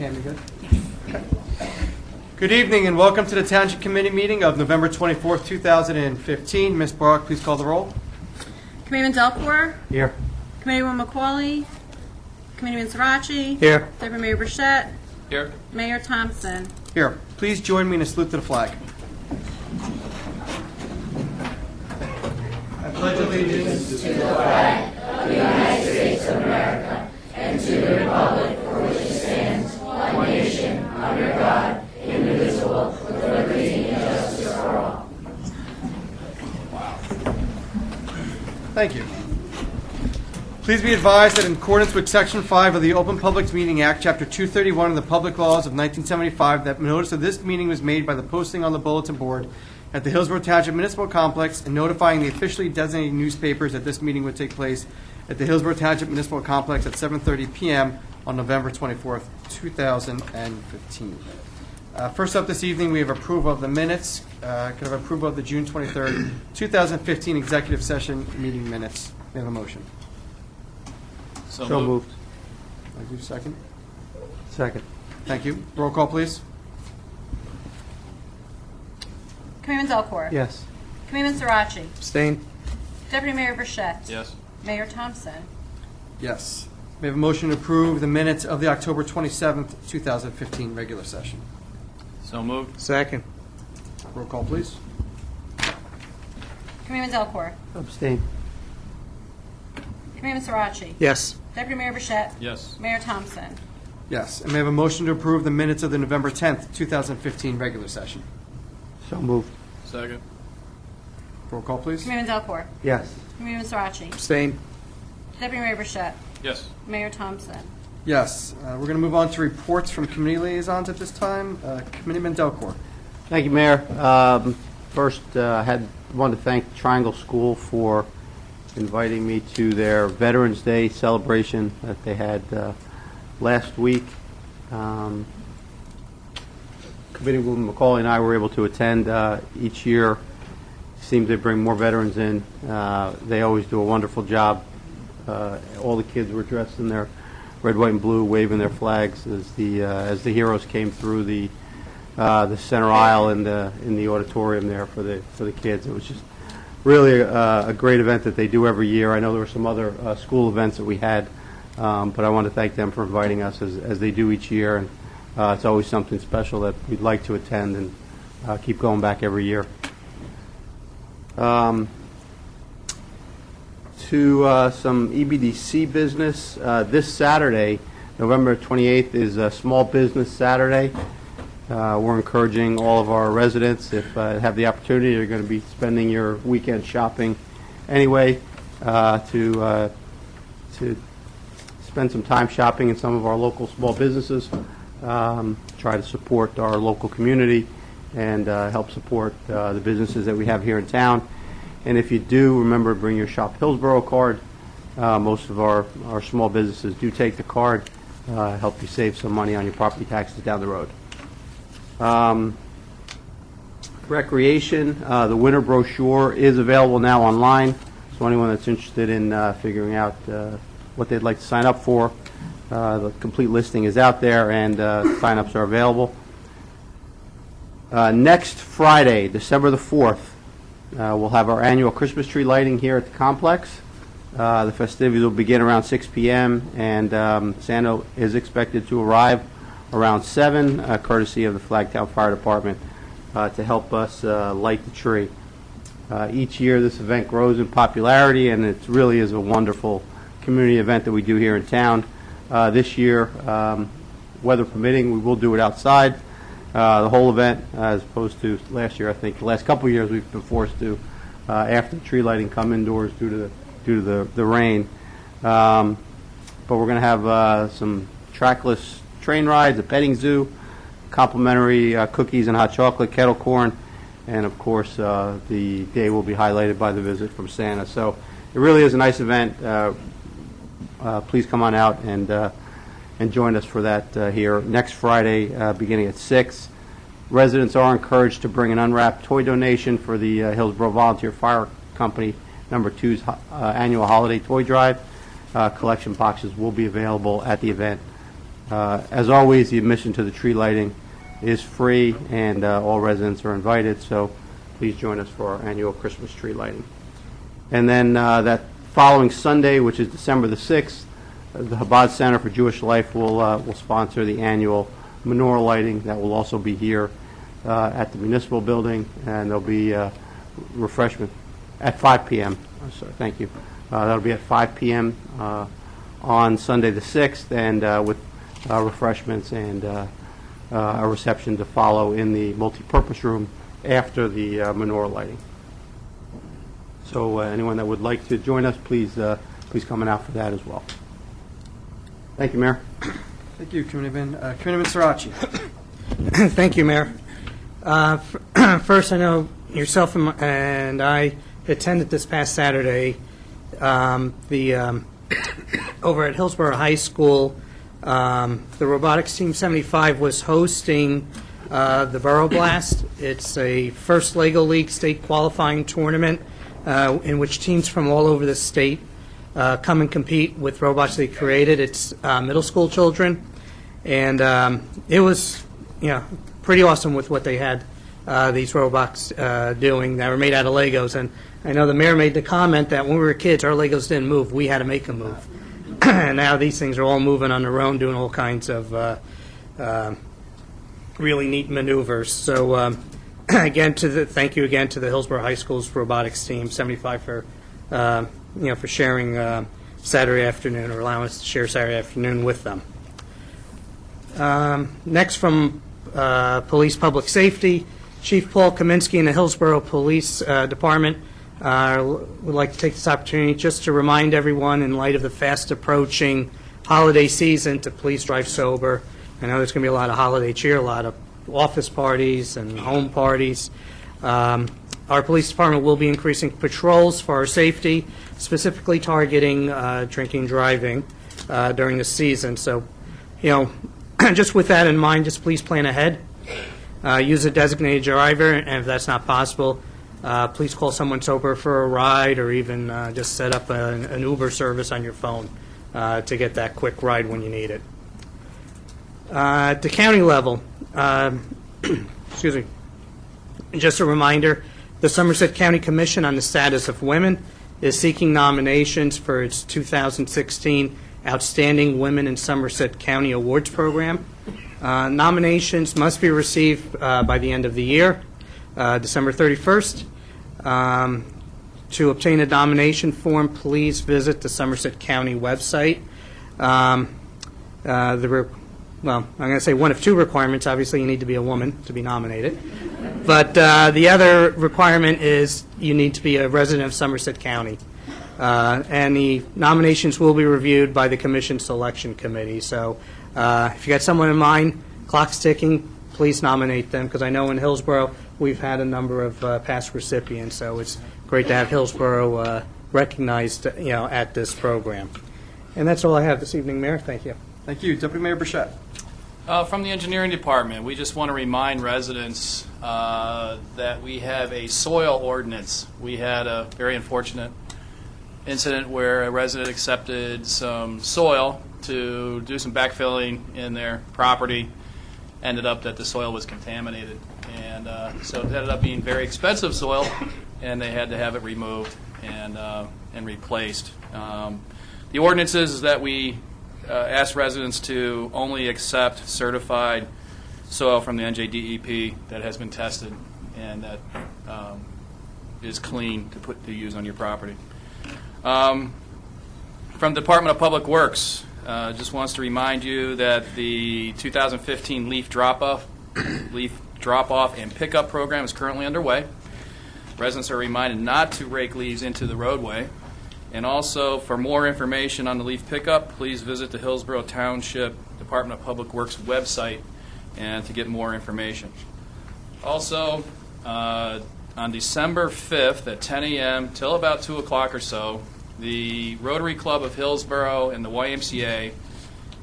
Pam, you good? Okay. Good evening and welcome to the Township Committee meeting of November 24th, 2015. Ms. Brock, please call the roll. Committeeman Delcor. Here. Committeeman McCauley. Committeeman Sirachi. Here. Deputy Mayor Burchett. Here. Mayor Thompson. Here. Please join me in a salute to the flag. I pledge allegiance to the flag of the United States of America and to the republic for which it stands, one nation, under God, indivisible, with liberty and justice for all. Thank you. Please be advised that in accordance with Section 5 of the Open Public Meeting Act, Chapter 231 of the Public Laws of 1975, that notice of this meeting was made by the posting on the bulletin board at the Hillsborough Township Municipal Complex and notifying the officially designated newspapers that this meeting would take place at the Hillsborough Township Municipal Complex at 7:30 p.m. on November 24th, 2015. First up this evening, we have approval of the minutes. Could I have approval of the June 23rd, 2015 executive session meeting minutes? May I have a motion? So moved. Thank you. Second. Second. Thank you. Roll call, please. Committeeman Delcor. Yes. Committeeman Sirachi. Abstain. Deputy Mayor Burchett. Yes. Mayor Thompson. Yes. May I have a motion to approve the minutes of the October 27th, 2015 regular session? So moved. Second. Roll call, please. Committeeman Delcor. Abstain. Committeeman Sirachi. Yes. Deputy Mayor Burchett. Yes. Mayor Thompson. Yes. And may I have a motion to approve the minutes of the November 10th, 2015 regular session? So moved. Second. Roll call, please. Committeeman Delcor. Yes. Committeeman Sirachi. Abstain. Deputy Mayor Burchett. Yes. Mayor Thompson. Yes. We're going to move on to reports from committee liaisons at this time. Committeeman Delcor. Thank you, Mayor. First, wanted to thank Triangle School for inviting me to their Veterans Day celebration that they had last week. Committeewoman McCauley and I were able to attend each year. Seems they bring more veterans in. They always do a wonderful job. All the kids were dressed in their red, white, and blue, waving their flags as the heroes came through the center aisle in the auditorium there for the kids. It was just really a great event that they do every year. I know there were some other school events that we had, but I want to thank them for inviting us as they do each year. And it's always something special that we'd like to attend and keep going back every year. To some EBDC business, this Saturday, November 28th, is a Small Business Saturday. We're encouraging all of our residents, if have the opportunity, you're going to be spending your weekend shopping anyway, to spend some time shopping in some of our local small businesses, try to support our local community and help support the businesses that we have here in town. And if you do, remember to bring your Shop Hillsborough card. Most of our small businesses do take the card, help you save some money on your property taxes down the road. Recreation, the winter brochure is available now online. So anyone that's interested in figuring out what they'd like to sign up for, the complete listing is out there and sign-ups are available. Next Friday, December the 4th, we'll have our annual Christmas tree lighting here at the complex. The festivities will begin around 6 p.m. and Santa is expected to arrive around 7, courtesy of the Flagtown Fire Department, to help us light the tree. Each year this event grows in popularity and it really is a wonderful community event that we do here in town. This year, weather permitting, we will do it outside. The whole event, as opposed to last year, I think the last couple of years we've been forced to, after the tree lighting, come indoors due to the rain. But we're going to have some trackless train rides, a petting zoo, complimentary cookies and hot chocolate, kettle corn, and of course the day will be highlighted by the visit from Santa. So it really is a nice event. Please come on out and join us for that here next Friday, beginning at 6. Residents are encouraged to bring an unwrapped toy donation for the Hillsborough Volunteer Fire Company number 2's annual holiday toy drive. Collection boxes will be available at the event As always, the admission to the tree lighting is free, and all residents are invited, so please join us for our annual Christmas tree lighting. And then that following Sunday, which is December the 6th, the Chabad Center for Jewish Life will sponsor the annual menorah lighting. That will also be here at the municipal building, and there'll be refreshment at 5 p.m. Sorry, thank you. That'll be at 5 p.m. On Sunday the 6th, and with refreshments and a reception to follow in the multipurpose room after the menorah lighting. So anyone that would like to join us, please come on out for that as well. Thank you, Mayor. Thank you, Committeeman. Committeeman Sirachi. Thank you, Mayor. First, I know yourself and I attended this past Saturday over at Hillsborough High School. The Robotics Team 75 was hosting the Borough Blast. It's a first LEGO League state qualifying tournament in which teams from all over the state come and compete with robots they created. It's middle school children, and it was pretty awesome with what they had these robots doing that were made out of Legos. And I know the mayor made the comment that when we were kids, our Legos didn't move. We had to make them move. And now these things are all moving on their own, doing all kinds of really neat maneuvers. So again, thank you again to the Hillsborough High School's robotics team 75 for for sharing Saturday afternoon, or allowing us to share Saturday afternoon with them. Next, from Police Public Safety, Chief Paul Kaminsky and the Hillsborough Police Department would like to take this opportunity just to remind everyone, in light of the fast approaching holiday season, to please drive sober. I know there's going to be a lot of holiday cheer, a lot of office parties and home parties. Our police department will be increasing patrols for our safety, specifically targeting drinking, driving during the season. So, just with that in mind, just please plan ahead. Use a designated driver, and if that's not possible, please call someone sober for a ride, or even just set up an Uber service on your phone to get that quick ride when you need it. At the county level, excuse me, just a reminder, the Somerset County Commission on the Status of Women is seeking nominations for its 2016 Outstanding Women in Somerset County Awards Program. Nominations must be received by the end of the year, December 31st. To obtain a nomination form, please visit the Somerset County website. I'm going to say one of two requirements. Obviously, you need to be a woman to be nominated. But the other requirement is you need to be a resident of Somerset County. And the nominations will be reviewed by the Commission Selection Committee. So if you got someone in mind, clock's ticking, please nominate them, because I know in Hillsborough we've had a number of past recipients, so it's great to have Hillsborough recognized at this program. And that's all I have this evening, Mayor. Thank you. Thank you. Deputy Mayor Burchett. From the engineering department, we just want to remind residents that we have a soil ordinance. We had a very unfortunate incident where a resident accepted some soil to do some backfilling in their property. Ended up that the soil was contaminated, and so it ended up being very expensive soil, and they had to have it removed and replaced. The ordinance is that we ask residents to only accept certified soil from the NJDEP that has been tested and that is clean to use on your property. From the Department of Public Works, just wants to remind you that the 2015 leaf drop-off and pickup program is currently underway. Residents are reminded not to rake leaves into the roadway. And also, for more information on the leaf pickup, please visit the Hillsborough Township Department of Public Works website and to get more information. Also, on December 5th at 10 a.m. till about 2 o'clock or so, the Rotary Club of Hillsborough and the YMCA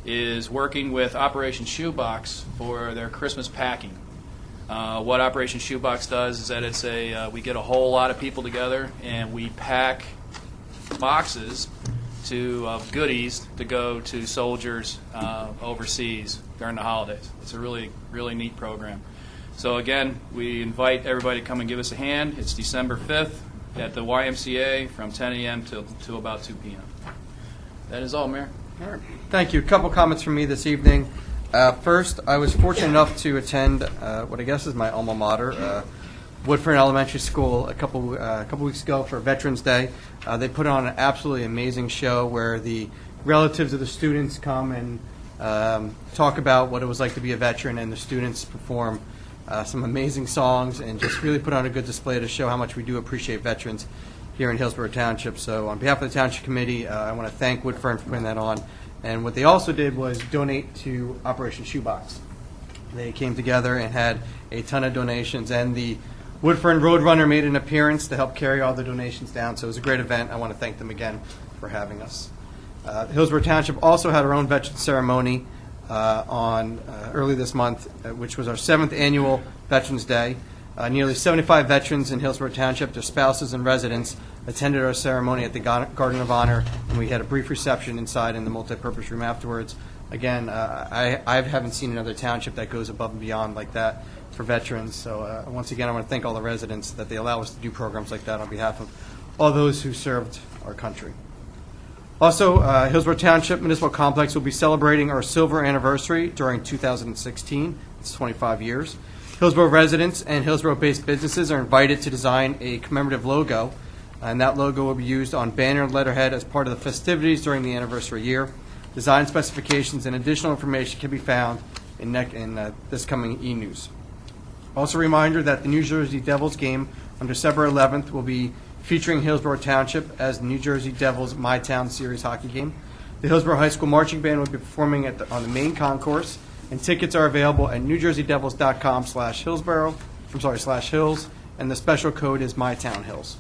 is working with Operation Shoebox for their Christmas packing. What Operation Shoebox does is that we get a whole lot of people together and we pack boxes of goodies to go to soldiers overseas during the holidays. It's a really, really neat program. So again, we invite everybody to come and give us a hand. It's December 5th at the YMCA from 10 a.m. to about 2 p.m. That is all, Mayor. All right. Thank you. A couple comments from me this evening. First, I was fortunate enough to attend what I guess is my alma mater, Woodford Elementary School, a couple weeks ago for Veterans Day. They put on an absolutely amazing show where the relatives of the students come and talk about what it was like to be a veteran, and the students perform some amazing songs and just really put on a good display to show how much we do appreciate veterans here in Hillsborough Township. So on behalf of the Township Committee, I want to thank Woodford for putting that on. And what they also did was donate to Operation Shoebox. They came together and had a ton of donations, and the Woodford Roadrunner made an appearance to help carry all the donations down. So it was a great event. I want to thank them again for having us. Hillsborough Township also had our own veteran ceremony on early this month, which was our 7th annual Veterans Day. Nearly 75 veterans in Hillsborough Township, their spouses and residents, attended our ceremony at the Garden of Honor, and we had a brief reception inside in the multipurpose room afterwards. Again, I haven't seen another township that goes above and beyond like that for veterans. So once again, I want to thank all the residents that they allow us to do programs like that on behalf of all those who served our country. Also, Hillsborough Township Municipal Complex will be celebrating our silver anniversary during 2016. It's 25 years. Hillsborough residents and Hillsborough-based businesses are invited to design a commemorative logo, and that logo will be used on banner and letterhead as part of the festivities during the anniversary year. Design specifications and additional information can be found in this coming e-news. Also a reminder that the New Jersey Devils game on December 11th will be featuring Hillsborough Township as the New Jersey Devils My Town Series hockey game. The Hillsborough High School Marching Band will be performing on the main concourse, and tickets are available at newjerseydevils.com/Hillsborough, and the special code is MyTownHills.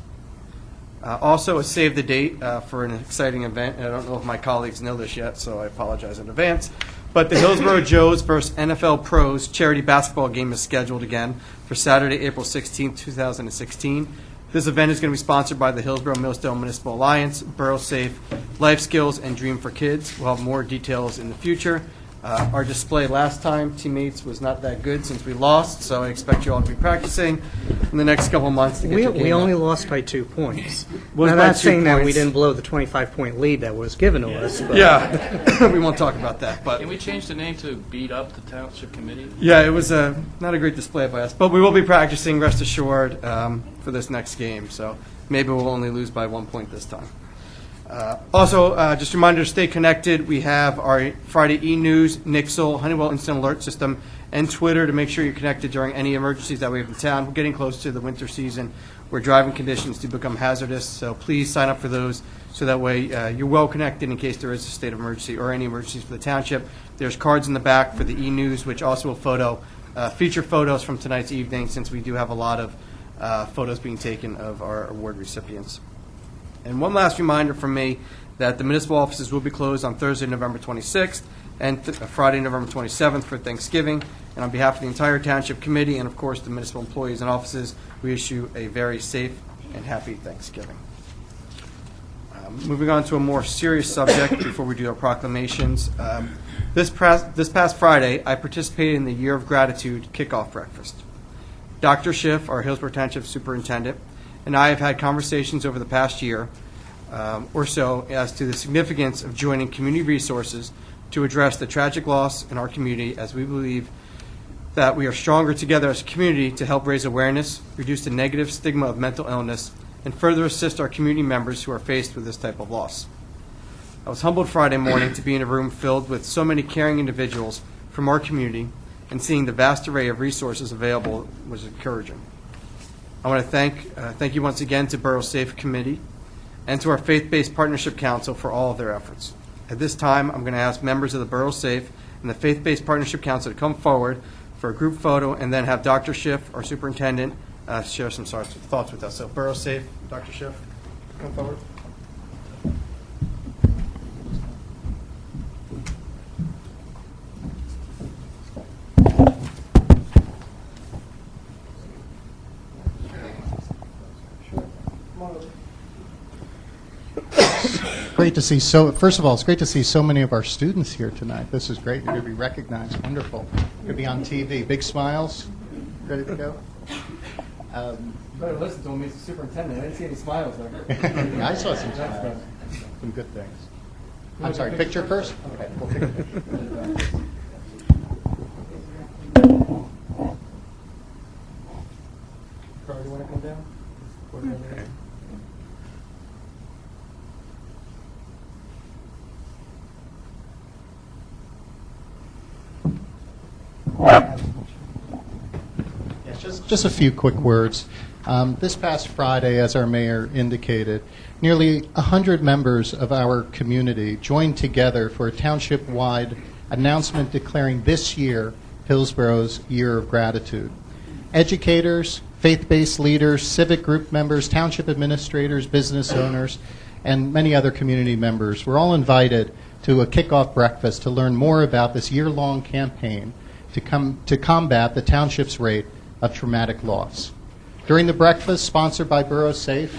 Also, a save the date for an exciting event. I don't know if my colleagues know this yet, so I apologize in advance. But the Hillsborough Joes versus NFL Pros charity basketball game is scheduled again for Saturday, April 16, 2016. This event is going to be sponsored by the Hillsborough Millstone Municipal Alliance, Borough Safe, Life Skills, and Dream for Kids. We'll have more details in the future. Our display last time, teammates, was not that good since we lost, so I expect you all to be practicing in the next couple of months to get your game We only up. lost by 2 points. Was Now, by not 2 saying that we points. didn't blow the 25-point lead that was given to us. But Yeah, we won't talk about that. But Can we change the name to Beat Up the Township Committee? yeah, it was not a great display by us. But we will be practicing, rest assured, for this next game. So maybe we'll only lose by 1 point this time. Also, just a reminder to stay connected. We have our Friday e-news, Nixle, Honeywell Instant Alert System, and Twitter to make sure you're connected during any emergencies that we have in town. We're getting close to the winter season where driving conditions do become hazardous, so please sign up for those so that way you're well connected in case there is a state of emergency or any emergencies for the township. There's cards in the back for the e-news, which also will feature photos from tonight's evening, since we do have a lot of photos being taken of our award recipients. And one last reminder from me that the municipal offices will be closed on Thursday, November 26th, and Friday, November 27th for Thanksgiving. And on behalf of the entire Township Committee and, of course, the municipal employees and offices, we issue a very safe and happy Thanksgiving. Moving on to a more serious subject before we do our proclamations. This past Friday, I participated in the Year of Gratitude kickoff breakfast. Dr. Schiff, our Hillsborough Township Superintendent, and I have had conversations over the past year or so as to the significance of joining community resources to address the tragic loss in our community, as we believe that we are stronger together as a community to help raise awareness, reduce the negative stigma of mental illness, and further assist our community members who are faced with this type of loss. I was humbled Friday morning to be in a room filled with so many caring individuals from our community, and seeing the vast array of resources available was encouraging. I want to thank you once again to Borough Safe Committee and to our Faith-Based Partnership Council for all of their efforts. At this time, I'm going to ask members of the Borough Safe and the Faith-Based Partnership Council to come forward for a group photo, and then have Dr. Schiff, our superintendent, share some thoughts with us. So Borough Safe, Dr. Schiff, come forward. great to see first of all, it's great to see so many of our students here tonight. This is great. You're going to be recognized. Wonderful. You're going to be on TV. Big smiles. Ready to go? Better listen to him. He's the superintendent. I didn't see any smiles there. Yeah, I saw some smiles. Some good things. I'm sorry, picture first? Okay, we'll take a picture. Carl, you want to come down? Yes, just a few quick words. This past Friday, as our mayor indicated, nearly 100 members of our community joined together for a township-wide announcement declaring this year Hillsborough's Year of Gratitude. Educators, faith-based leaders, civic group members, township administrators, business owners, and many other community members were all invited to a kickoff breakfast to learn more about this year-long campaign to combat the township's rate of traumatic loss. During the breakfast, sponsored by Borough Safe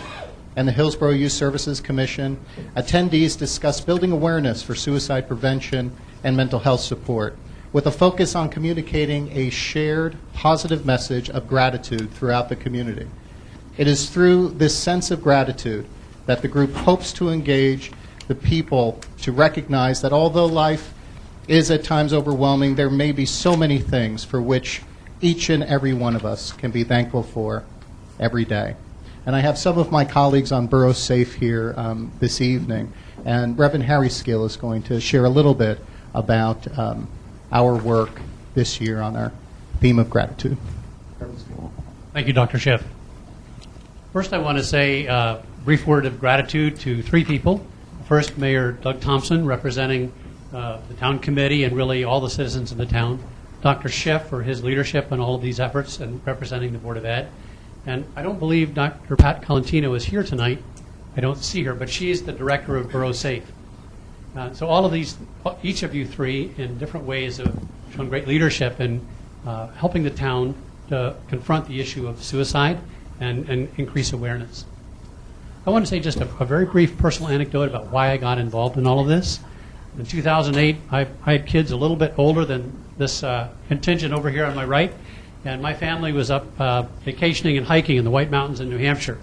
and the Hillsborough Youth Services Commission, attendees discussed building awareness for suicide prevention and mental health support, with a focus on communicating a shared positive message of gratitude throughout the community. It is through this sense of gratitude that the group hopes to engage the people to recognize that although life is at times overwhelming, there may be so many things for which each and every one of us can be thankful for every day. And I have some of my colleagues on Borough Safe here this evening, and Reverend Harry Skill is going to share a little bit about our work this year on our theme of gratitude. Thank you, Dr. Schiff. First, I want to say a brief word of gratitude to three people. First, Mayor Doug Thompson, representing the town committee and really all the citizens of the town. Dr. Schiff for his leadership in all of these efforts and representing the Board of Ed. And I don't believe Dr. Pat Colantino is here tonight. I don't see her, but she is the director of Borough Safe. So all of these, each of you three, in different ways, have shown great leadership in helping the town to confront the issue of suicide and increase awareness. I want to say just a very brief personal anecdote about why I got involved in all of this. In 2008, I had kids a little bit older than this contingent over here on my right, and my family was up vacationing and hiking in the White Mountains in New Hampshire.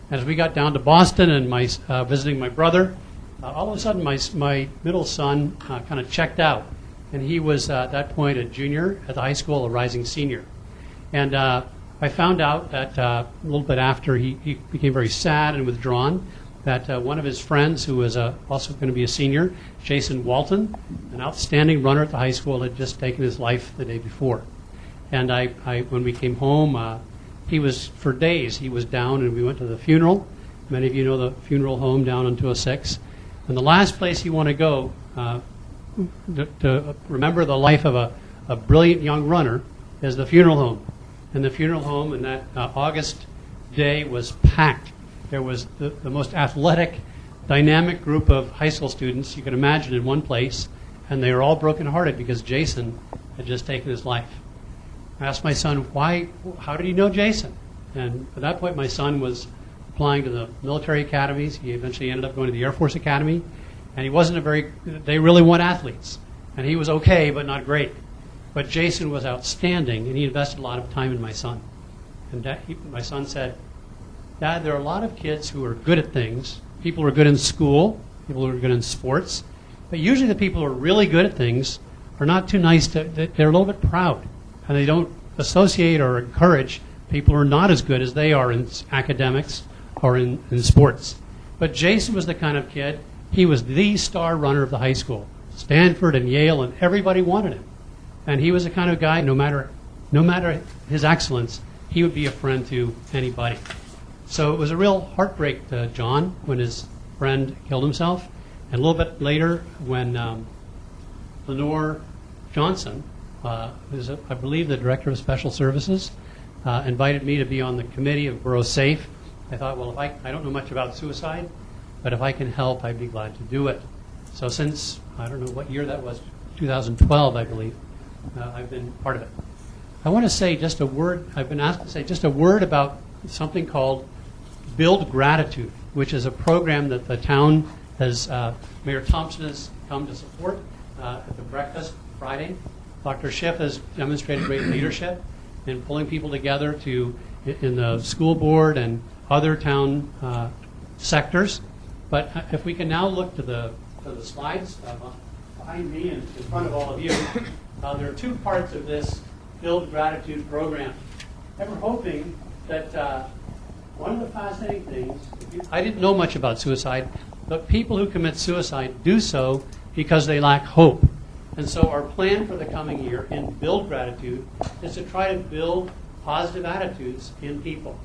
As we got down to Boston and visiting my brother, all of a sudden my middle son kind of checked out, and he was at that point a junior at the high school, a rising senior. And I found out that a little bit after he became very sad and withdrawn, that one of his friends, who was also going to be a senior, Jason Walton, an outstanding runner at the high school, had just taken his life the day before. And when we came home, he was, for days, he was down, and we went to the funeral. Many of you know the funeral home down on 206. And the last place you want to go to remember the life of a brilliant young runner is the funeral home. And the funeral home in that August day was packed. There was the most athletic, dynamic group of high school students you can imagine in one place, and they were all brokenhearted because Jason had just taken his life. I asked my son, how did he know Jason? And at that point, my son was applying to the military academies. He eventually ended up going to the Air Force Academy, and he wasn't they really want athletes. And he was okay, but not great. But Jason was outstanding, and he invested a lot of time in my son. And my son said, Dad, there are a lot of kids who are good at things. People who are good in school, people who are good in sports. But usually the people who are really good at things are not too nice they're a little bit proud. And they don't associate or encourage people who are not as good as they are in academics or in sports. But Jason was the kind of kid, he was the star runner of the high school. Stanford and Yale, and everybody wanted him. And he was the kind of guy, no matter his excellence, he would be a friend to anybody. So it was a real heartbreak to John when his friend killed himself. And a little bit later, when Lenore Johnson, who's, I believe, the Director of Special Services, invited me to be on the committee of Borough Safe, I thought, well, I don't know much about suicide, but if I can help, I'd be glad to do it. So since, I don't know what year that was, 2012, I believe, I've been part of it. I want to say just a word, I've been asked to say just a word about something called Build Gratitude, which is a program that the town as Mayor Thompson has come to support at the breakfast Friday. Dr. Schiff has demonstrated great leadership in pulling people together in the school board and other town sectors. But if we can now look to the slides behind me and in front of all of you, there are two parts of this Build Gratitude program. And we're hoping that one of the fascinating things, I didn't know much about suicide, but people who commit suicide do so because they lack hope. And so our plan for the coming year in Build Gratitude is to try to build positive attitudes in people.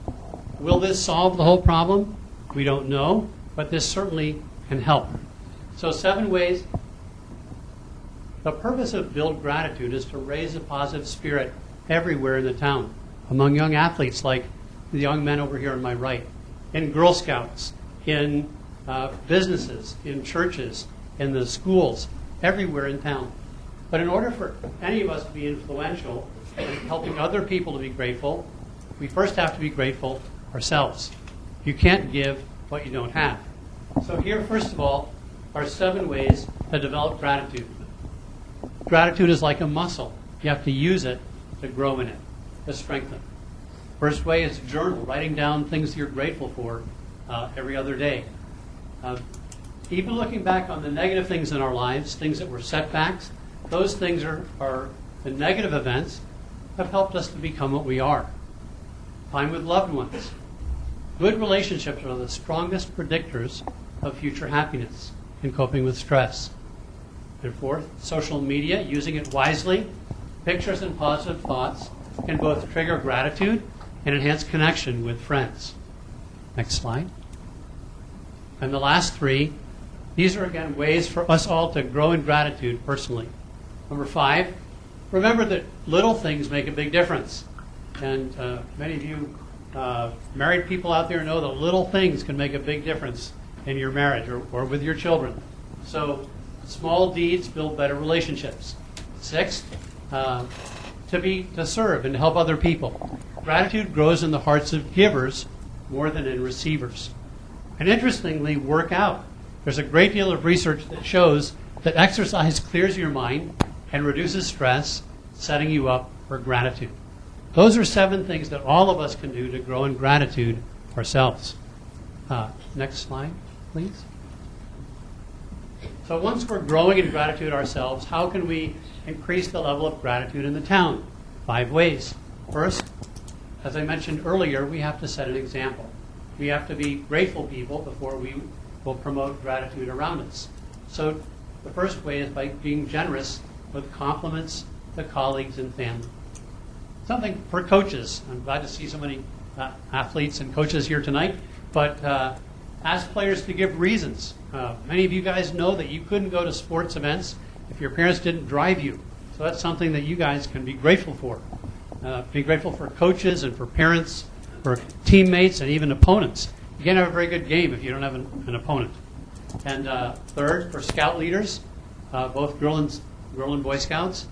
Will this solve the whole problem? We don't know, but this certainly can help. So 7 ways. The purpose of Build Gratitude is to raise a positive spirit everywhere in the town, among young athletes like the young men over here on my right, in Girl Scouts, in businesses, in churches, in the schools, everywhere in town. But in order for any of us to be influential and helping other people to be grateful, we first have to be grateful ourselves. You can't give what you don't have. So here, first of all, are 7 ways to develop gratitude. Gratitude is like a muscle. You have to use it to grow in it, to strengthen. First way is journal, writing down things you're grateful for every other day. Even looking back on the negative things in our lives, things that were setbacks, those things are the negative events have helped us to become what we are. Time with loved ones. Good relationships are the strongest predictors of future happiness in coping with stress. And fourth, social media, using it wisely, pictures and positive thoughts can both trigger gratitude and enhance connection with friends. Next slide. And the last 3, these are again ways for us all to grow in gratitude personally. Number 5, remember that little things make a big difference. And many of you married people out there know that little things can make a big difference in your marriage or with your children. So small deeds build better relationships. 6, to serve and to help other people. Gratitude grows in the hearts of givers more than in receivers. And interestingly, work out. There's a great deal of research that shows that exercise clears your mind and reduces stress, setting you up for gratitude. Those are 7 things that all of us can do to grow in gratitude ourselves. Next slide, please. So once we're growing in gratitude ourselves, how can we increase the level of gratitude in the town? 5 ways. First, as I mentioned earlier, we have to set an example. We have to be grateful people before we will promote gratitude around us. So the first way is by being generous with compliments to colleagues and family. Something for coaches. I'm glad to see so many athletes and coaches here tonight, but ask players to give reasons. Many of you guys know that you couldn't go to sports events if your parents didn't drive you. So that's something that you guys can be grateful for. Be grateful for coaches and for parents, for teammates, and even opponents. You can't have a very good game if you don't have an opponent. And third, for scout leaders, both Girl and Boy Scouts,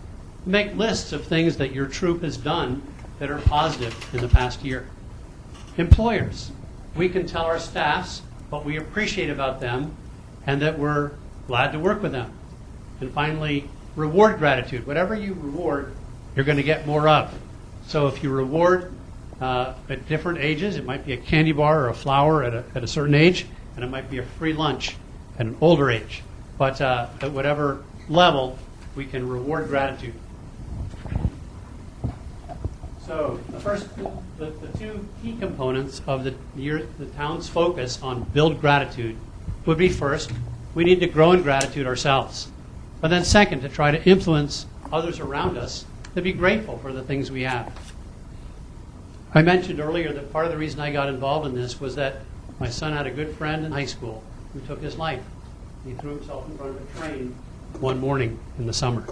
make lists of things that your troop has done that are positive in the past year. Employers, we can tell our staffs what we appreciate about them and that we're glad to work with them. And finally, reward gratitude. Whatever you reward, you're going to get more of. So if you reward at different ages, it might be a candy bar or a flower at a certain age, and it might be a free lunch at an older age. But at whatever level, we can reward gratitude. So the 2 key components of the town's focus on Build Gratitude would be first, we need to grow in gratitude ourselves. But then second, to try to influence others around us to be grateful for the things we have. I mentioned earlier that part of the reason I got involved in this was that my son had a good friend in high school who took his life. He threw himself in front of a train one morning in the summer.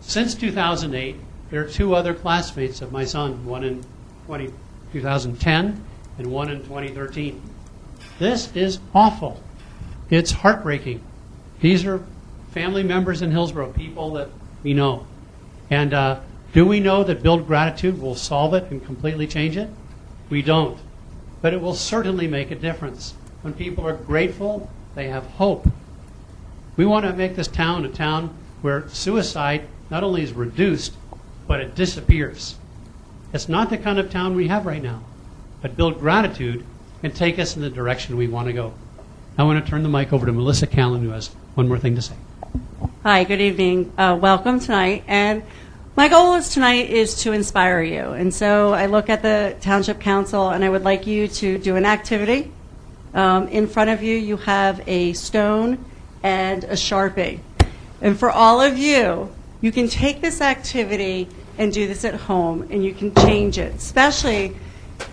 Since 2008, there are 2 other classmates of my son, one in 2010 and one in 2013. This is awful. It's heartbreaking. These are family members in Hillsborough, people that we know. And do we know that Build Gratitude will solve it and completely change it? We don't. But it will certainly make a difference. When people are grateful They have hope. We want to make this town a town where suicide not only is reduced, but it disappears. It's not the kind of town we have right now, but build gratitude and take us in the direction we want to go. I want to turn the mic over to Melissa Callan, who has one more thing to say. Hi, good evening. Welcome tonight. And my goal tonight is to inspire you. And so I look at the Township Council, and I would like you to do an activity. In front of you, you have a stone and a Sharpie. And for all of you, you can take this activity and do this at home, and you can change it. Especially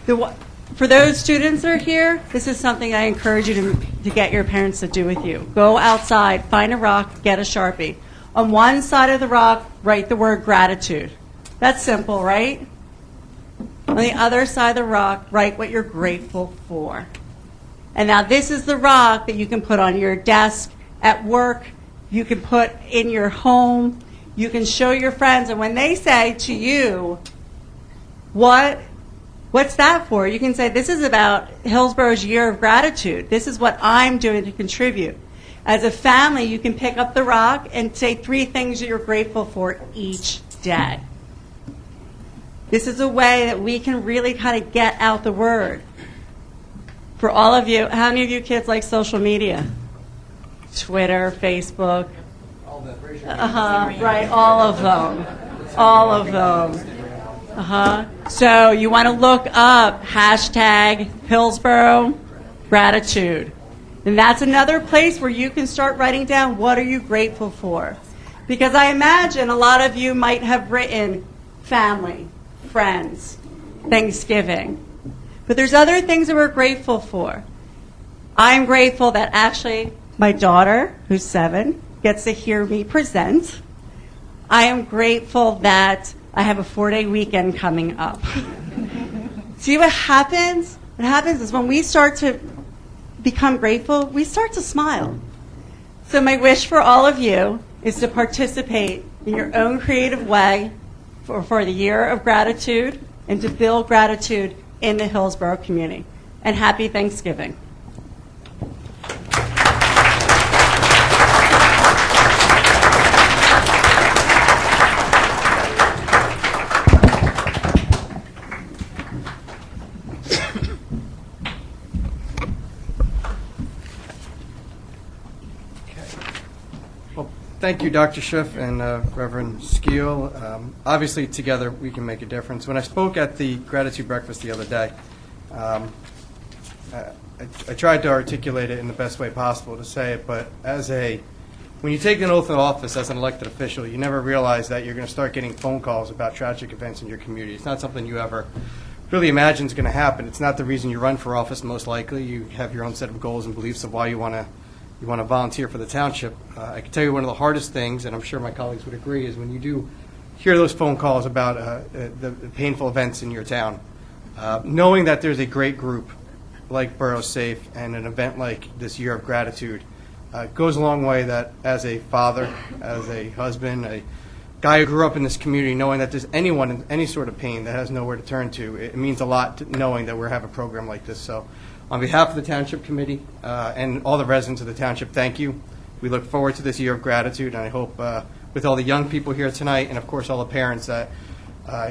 for those students that are here, this is something I encourage you to get your parents to do with you. Go outside, find a rock, get a Sharpie. On one side of the rock, write the word gratitude. That's simple, right? On the other side of the rock, write what you're grateful for. And now this is the rock that you can put on your desk, at work, you can put in your home, you can show your friends, and when they say to you, what's that for? You can say, this is about Hillsboro's Year of Gratitude. This is what I'm doing to contribute. As a family, you can pick up the rock and say 3 things that you're grateful for each day. This is a way that we can really kind of get out the word. For all of you, how many of you kids like social media? Twitter, Facebook? Right, all of them. All of them. So you want to look up hashtag Hillsboro Gratitude. And that's another place where you can start writing down what are you grateful for. Because I imagine a lot of you might have written family, friends, Thanksgiving. But there's other things that we're grateful for. I'm grateful that actually my daughter, who's 7, gets to hear me present. I am grateful that I have a 4-day weekend coming up. See what happens? What happens is when we start to become grateful, we start to smile. So my wish for all of you is to participate in your own creative way for the Year of Gratitude and to build gratitude in the Hillsboro community. And happy Thanksgiving. Thank you, Dr. Schiff and Reverend Skeel. Obviously, together we can make a difference. When I spoke at the Gratitude Breakfast the other day, I tried to articulate it in the best way possible to say it, but when you take an oath of office as an elected official, you never realize that you're going to start getting phone calls about tragic events in your community. It's not something you ever really imagine is going to happen. It's not the reason you run for office, most likely. You have your own set of goals and beliefs of why you want to volunteer for the township. I can tell you one of the hardest things, and I'm sure my colleagues would agree, is when you do hear those phone calls about the painful events in your town. Knowing that there's a great group like Borough Safe and an event like this Year of Gratitude goes a long way. That as a father, as a husband, a guy who grew up in this community, knowing that there's anyone in any sort of pain that has nowhere to turn to, it means a lot knowing that we have a program like this. So on behalf of the Township Committee and all the residents of the Township, thank you. We look forward to this Year of Gratitude, and I hope with all the young people here tonight and, of course, all the parents that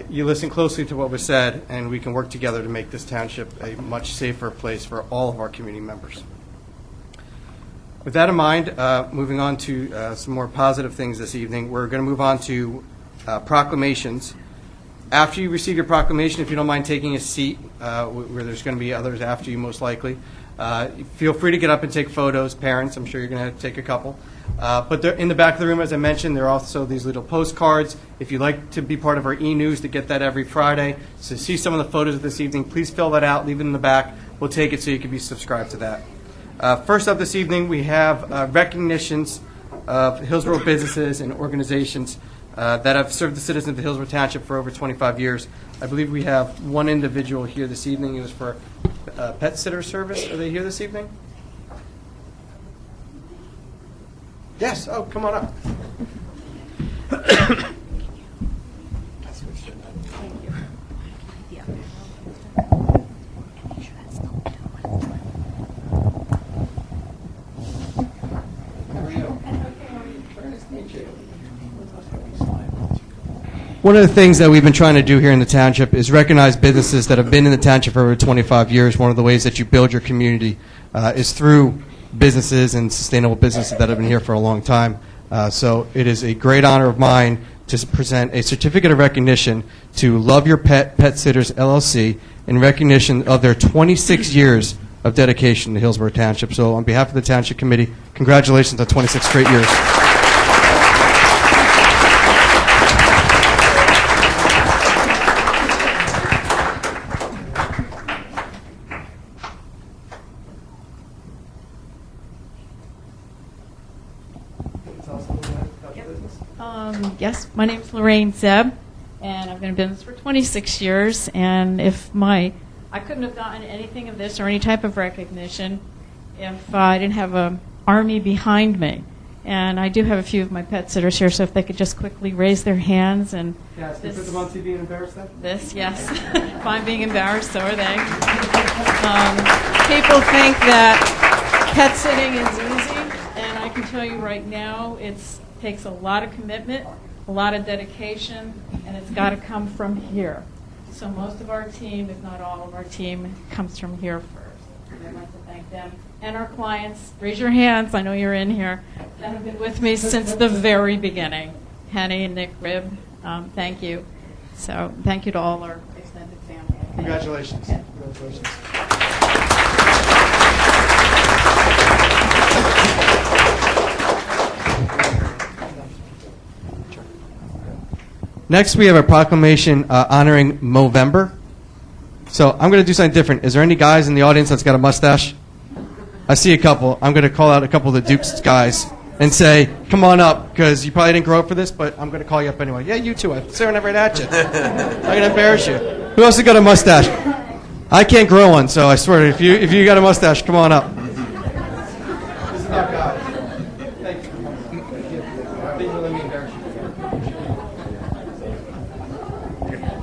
you listen closely to what was said, and we can work together to make this township a much safer place for all of our community members. With that in mind, moving on to some more positive things this evening, we're going to move on to proclamations. After you receive your proclamation, if you don't mind taking a seat, where there's going to be others after you most likely, feel free to get up and take photos. Parents, I'm sure you're going to take a couple. But in the back of the room, as I mentioned, there are also these little postcards. If you'd like to be part of our e-news to get that every Friday, so see some of the photos of this evening, please fill that out, leave it in the back. We'll take it so you can be subscribed to that. First up this evening, we have recognitions of Hillsborough businesses and organizations that have served the citizens of the Hillsborough Township for over 25 years. I believe we have one individual here this evening. It was for pet sitter service. Are they here this evening? Yes. Oh, come on up. One of the things that we've been trying to do here in the township is recognize businesses that have been in the township for over 25 years. One of the ways that you build your community is through businesses and sustainable businesses that have been here for a long time. So it is a great honor of mine to present a certificate of recognition to Love Your Pet Pet Sitters LLC in recognition of their 26 years of dedication to Hillsborough Township. So on behalf of the Township Committee, congratulations on 26 straight years. Yes, my name's Lorraine Zeb, and I've been in business for 26 years. And I couldn't have gotten anything of this or any type of recognition if I didn't have an army behind me. And I do have a few of my pet sitters here, so if they could just quickly raise their hands and Yes, put them on TV and embarrass them? this, yes. If I'm being embarrassed, so are they. People think that pet sitting is easy, and I can tell you right now, it takes a lot of commitment, a lot of dedication, and it's got to come from here. So most of our team, if not all of our team, comes from here first. And I'd like to thank them and our clients. Raise your hands, I know you're in here, that have been with me since the very beginning. Henny and Nick Ribb, thank you. So thank you to all our extended family. Congratulations. Yeah. Congratulations. Next, we have a proclamation honoring Movember. So I'm going to do something different. Is there any guys in the audience that's got a mustache? I see a couple. I'm going to call out a couple of the Dukes guys and say, come on up, because you probably didn't grow up for this, but I'm going to call you up anyway. Yeah, you too. I'm staring right at you. I'm going to embarrass you. Who else has got a mustache? I can't grow one, so I swear, if you got a mustache, come on up. This is about guys. Thank you. Thank you for letting me embarrass you.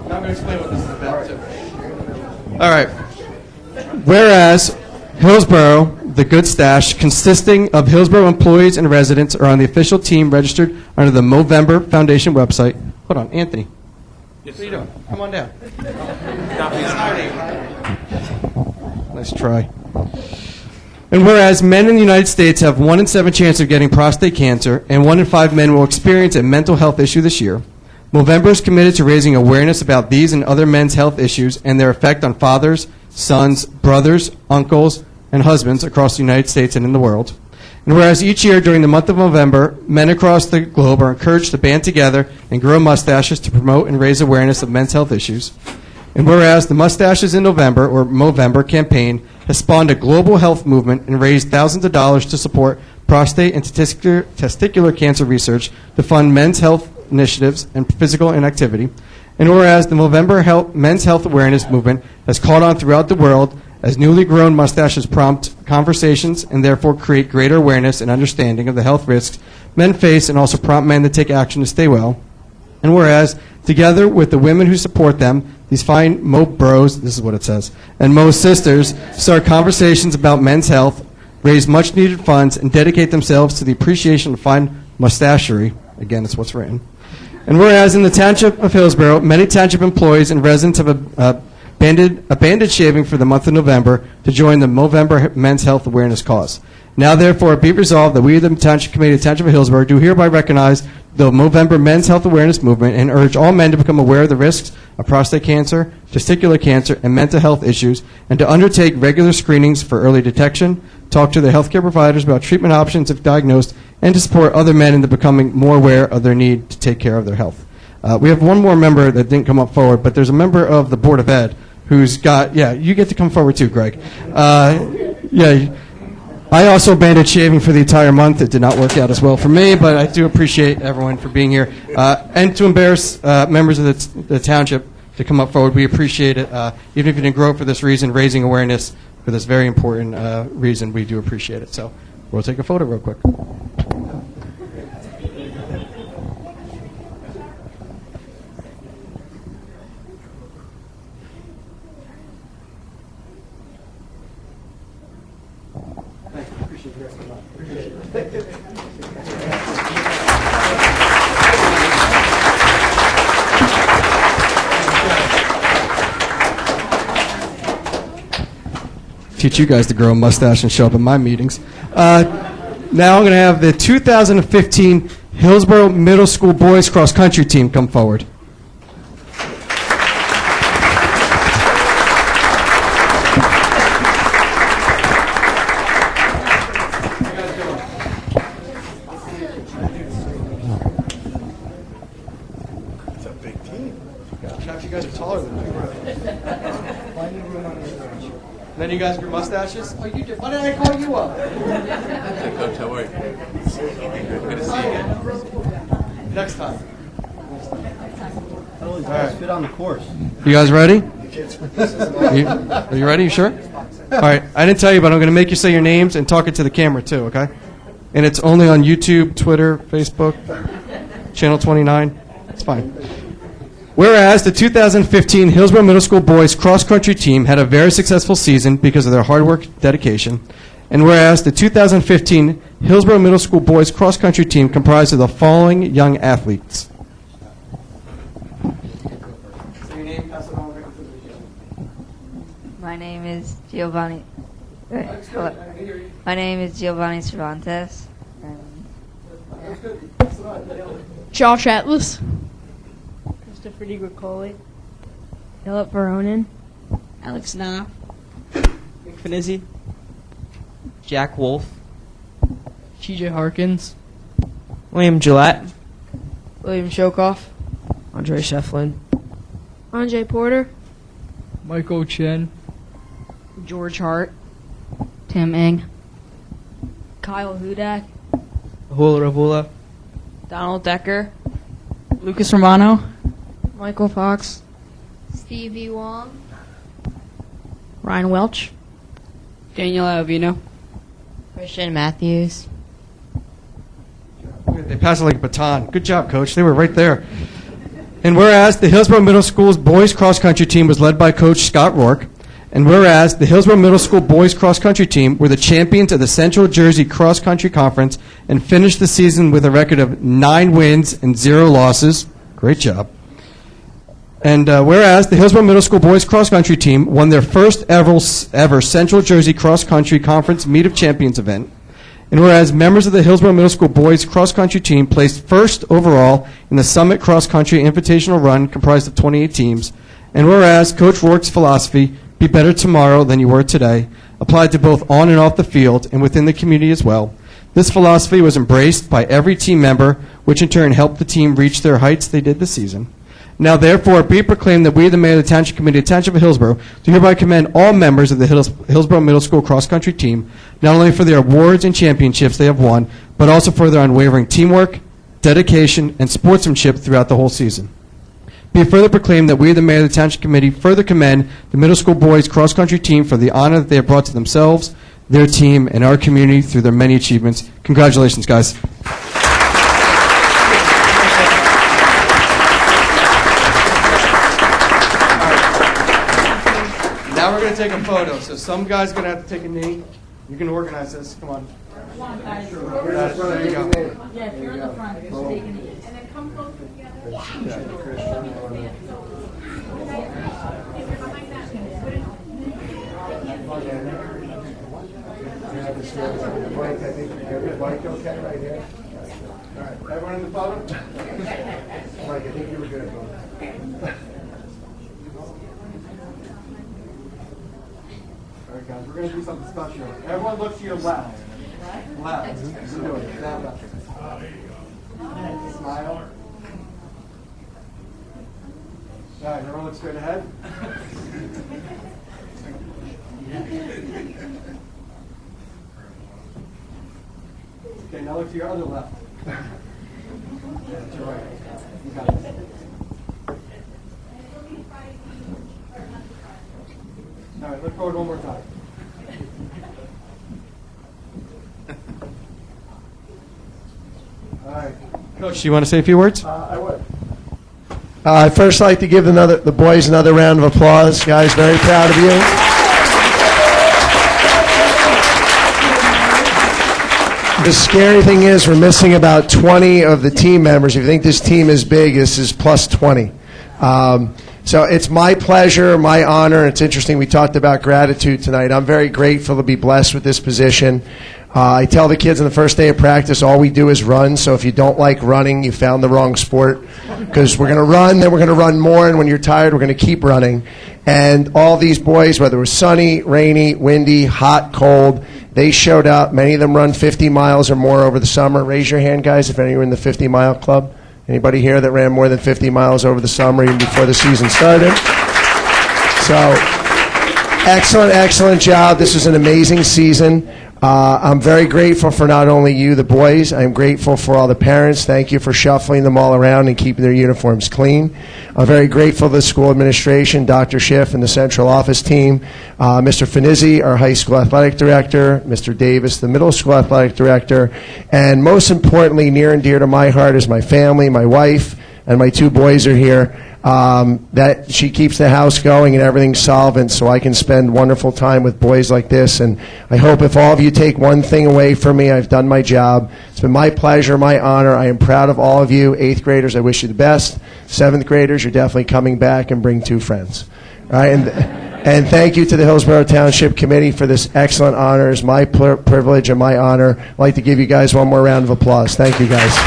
I'm going to explain what this is about, too. All right. Whereas Hillsborough, the Good Stash, consisting of Hillsborough employees and residents, are on the official team registered under the Movember Foundation website. Hold on, Anthony. Yes, what are you doing? Come on down. Nice try. And whereas men in the United States have 1 in 7 chance of getting prostate cancer, and 1 in 5 men will experience a mental health issue this year, Movember is committed to raising awareness about these and other men's health issues and their effect on fathers, sons, brothers, uncles, and husbands across the United States and in the world. And whereas each year during the month of November, men across the globe are encouraged to band together and grow mustaches to promote and raise awareness of men's health issues. And whereas the Mustaches in November, or Movember campaign, has spawned a global health movement and raised thousands of dollars to support prostate and testicular cancer research to fund men's health initiatives and physical inactivity. And whereas the Movember men's health awareness movement has caught on throughout the world as newly grown mustaches prompt conversations and therefore create greater awareness and understanding of the health risks men face and also prompt men to take action to stay well. And whereas, together with the women who support them, these fine Mo bros, this is what it says, and Mo sisters start conversations about men's health, raise much needed funds, and dedicate themselves to the appreciation of fine mustachery. Again, that's what's written. And whereas in the township of Hillsborough, many township employees and residents have abandoned shaving for the month of November to join the Movember Men's Health Awareness cause. Now, therefore, be it resolved that we, the Township Committee of the Township of Hillsborough, do hereby recognize the Movember Men's Health Awareness movement and urge all men to become aware of the risks of prostate cancer, testicular cancer, and mental health issues, and to undertake regular screenings for early detection, talk to their healthcare providers about treatment options if diagnosed, and to support other men into becoming more aware of their need to take care of their health. We have one more member that didn't come up forward, but there's a member of the Board of Ed who's got, yeah, you get to come forward too, Greg. Yeah, I also abandoned shaving for the entire month. It did not work out as well for me, but I do appreciate everyone for being here. And to embarrass members of the township to come up forward, we appreciate it. Even if you didn't grow up for this reason, raising awareness for this very important reason, we do appreciate it. So we'll take a photo real quick. teach you guys to grow a mustache and show up at my meetings. Now I'm going to have the 2015 Hillsborough Middle School Boys Cross Country Team come forward. It's a big team. You guys are taller than me. Then you guys grew mustaches? Oh, you did. Why did I call you up? Coach, how are you? Good to see you. Next time. All right. Fit on the course. You guys ready? Are you ready? You sure? All right. I didn't tell you, but I'm going to make you say your names and talk it to the camera too, okay? And it's only on YouTube, Twitter, Facebook, Channel 29. It's fine. Whereas the 2015 Hillsborough Middle School Boys Cross Country Team had a very successful season because of their hard work and dedication. And whereas the 2015 Hillsborough Middle School Boys Cross Country Team comprised of the following young athletes. My name is Giovanni. Hello. My name is Giovanni Cervantes. Josh Atlas. Christopher DiGricoli. Philip Veronin. Alex Knopf. Nick Finizzi. Jack Wolf. TJ Harkins. William Gillette. William Shokoff. Andre Shefflin. Andre Porter. Michael Chen. George Hart. Tim Ing. Kyle Hudak. Rahula Ravula. Donald Decker. Lucas Romano. Michael Fox. Stevie Wong. Ryan Welch. Daniel Avino. Christian Matthews. They passed it like a baton. Good job, Coach. They were right there. And whereas the Hillsborough Middle School's boys cross country team was led by Coach Scott Rourke, and whereas the Hillsborough Middle School boys cross country team were the champions of the Central Jersey Cross Country Conference and finished the season with a record of 9 wins and 0 losses. Great job. And whereas the Hillsborough Middle School boys cross country team won their first ever Central Jersey Cross Country Conference Meet of Champions event, and whereas members of the Hillsborough Middle School boys cross country team placed first overall in the Summit Cross Country Invitational Run comprised of 28 teams, and whereas Coach Rourke's philosophy, be better tomorrow than you were today, applied to both on and off the field and within the community as well. This philosophy was embraced by every team member, which in turn helped the team reach their heights they did this season. Now, therefore, be it proclaimed that we, the mayor of the Township Committee of the Township of Hillsborough, do hereby commend all members of the Hillsborough Middle School cross country team, not only for their awards and championships they have won, but also for their unwavering teamwork, dedication, and sportsmanship throughout the whole season. Be it further proclaimed that we, the mayor of the Township Committee, further commend the middle school boys cross country team for the honor that they have brought to themselves, their team, and our community through their many achievements. Congratulations, guys. Now we're going to take a photo. So some guy's going to have to take a knee. You can organize this. Come on. There you go. Yeah, if you're in the front, just take a knee. And then come closer together. Mike, okay, right here? All right. Everyone in the photo? Mike, I think you were good. All right, guys, we're going to do something special. Everyone look to your left. Left. Do it. Stand up. Smile. All right, everyone look straight ahead. Okay, now look to your other left. To your right. You got it. All right, look forward one more time. All right. Coach, do you want to say a few words? I would. I'd first like to give the boys another round of applause. Guys, very proud of you. The scary thing is we're missing about 20 of the team members. If you think this team is big, this is plus 20. So it's my pleasure, my honor. It's interesting, we talked about gratitude tonight. I'm very grateful to be blessed with this position. I tell the kids on the first day of practice, all we do is run. So if you don't like running, you found the wrong sport. Because we're going to run, then we're going to run more, and when you're tired, we're going to keep running. And all these boys, whether it was sunny, rainy, windy, hot, cold, they showed up. Many of them run 50 miles or more over the summer. Raise your hand, guys, if any of you are in the 50-mile club. Anybody here that ran more than 50 miles over the summer, even before the season started? So, excellent job. This is an amazing season. I'm very grateful for not only you, the boys. I'm grateful for all the parents. Thank you for shuffling them all around and keeping their uniforms clean. I'm very grateful to the school administration, Dr. Schiff and the central office team, Mr. Finizzi, our high school athletic director, Mr. Davis, the middle school athletic director, and most importantly, near and dear to my heart is my family, my wife, and my 2 boys are here. That she keeps the house going and everything's solvent, so I can spend wonderful time with boys like this. And I hope if all of you take one thing away from me, I've done my job. It's been my pleasure, my honor. I am proud of all of you. 8th graders, I wish you the best. 7th graders, you're definitely coming back, and bring 2 friends. All right, and thank you to the Hillsborough Township Committee for this excellent honor. It's my privilege and my honor. I'd like to give you guys one more round of applause. Thank you, guys.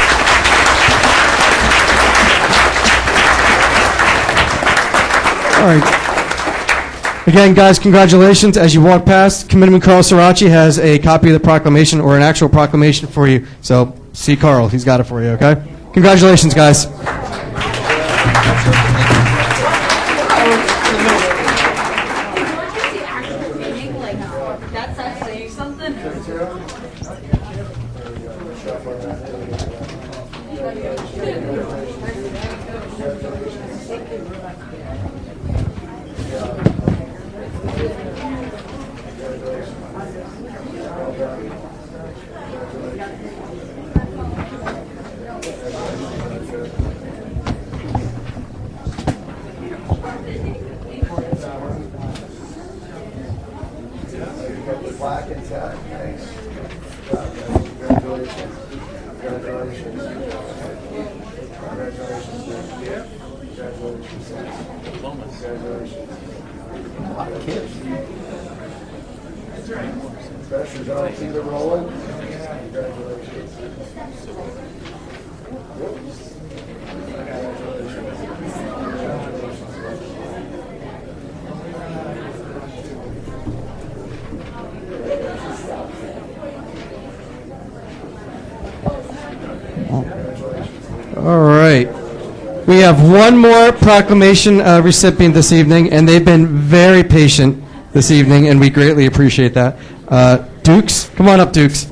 All right. Again, guys, congratulations. As you walk past, Committeeman Carl Sirachi has a copy of the proclamation, or an actual proclamation for you. So see Carl. He's got it for you, okay? Congratulations, guys. All right. We have one more proclamation recipient this evening, and they've been very patient this evening, and we greatly appreciate that. Dukes, come on up, Dukes.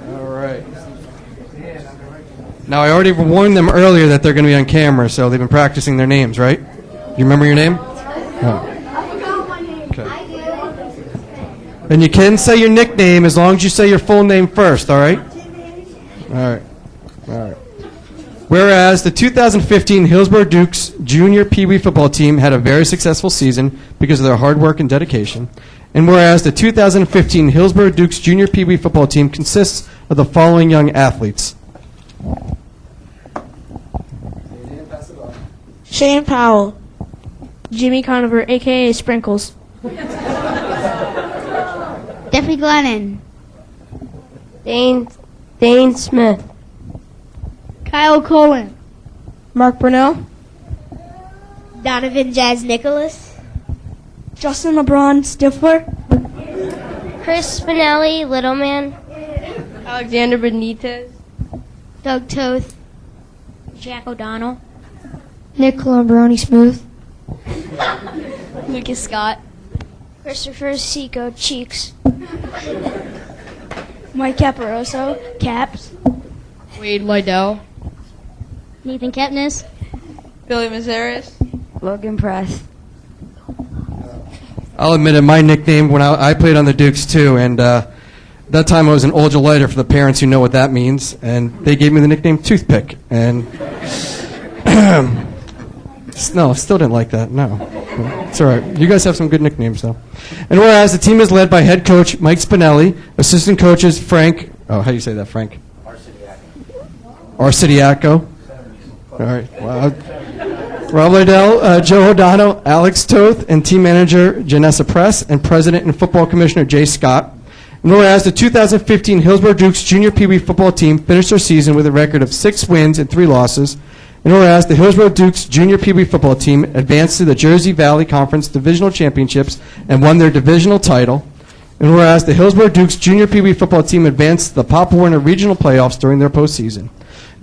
All right. Now, I already warned them earlier that they're going to be on camera, so they've been practicing their names, right? Do you remember your name? Oh. Okay. And you can say your nickname as long as you say your full name first, all right? All right. Whereas the 2015 Hillsborough Dukes Junior Pee Wee football team had a very successful season because of their hard work and dedication. And whereas the 2015 Hillsborough Dukes Junior Pee Wee football team consists of the following young athletes. Shane Powell, Jimmy Conover, a.k.a. Sprinkles. Duffy Glennon. Dane Smith. Kyle Cullen. Mark Brunell. Donovan Jazz Nicholas. Justin LeBron Stifler. Chris Spinelli, Littleman. Alexander Benitez. Doug Toth. Jack O'Donnell. Nick Colombroni Smooth. Lucas Scott. Christopher Seco Cheeks. Mike Caparoso Caps. Wade Lydell. Nathan Kepnes. Billy Mazaris. Logan Press. I'll admit it, my nickname when I played on the Dukes too, and that time I was an ultralighter for the parents who know what that means, and they gave me the nickname Toothpick, and no, still didn't like that, no. It's all right. You guys have some good nicknames, though. And whereas the team is led by head coach Mike Spinelli, assistant coaches Frank, how do you say that, Frank? Arcidiaco. All right. Wow. Rob Liddell, Joe O'Donnell, Alex Toth, and team manager Janessa Press, and president and football commissioner Jay Scott. And whereas the 2015 Hillsborough Dukes Junior Pee Wee football team finished their season with a record of 6 wins and 3 losses, and whereas the Hillsborough Dukes Junior Pee Wee football team advanced to the Jersey Valley Conference Divisional Championships and won their divisional title, and whereas the Hillsborough Dukes Junior Pee Wee football team advanced to the Pop Warner Regional Playoffs during their postseason.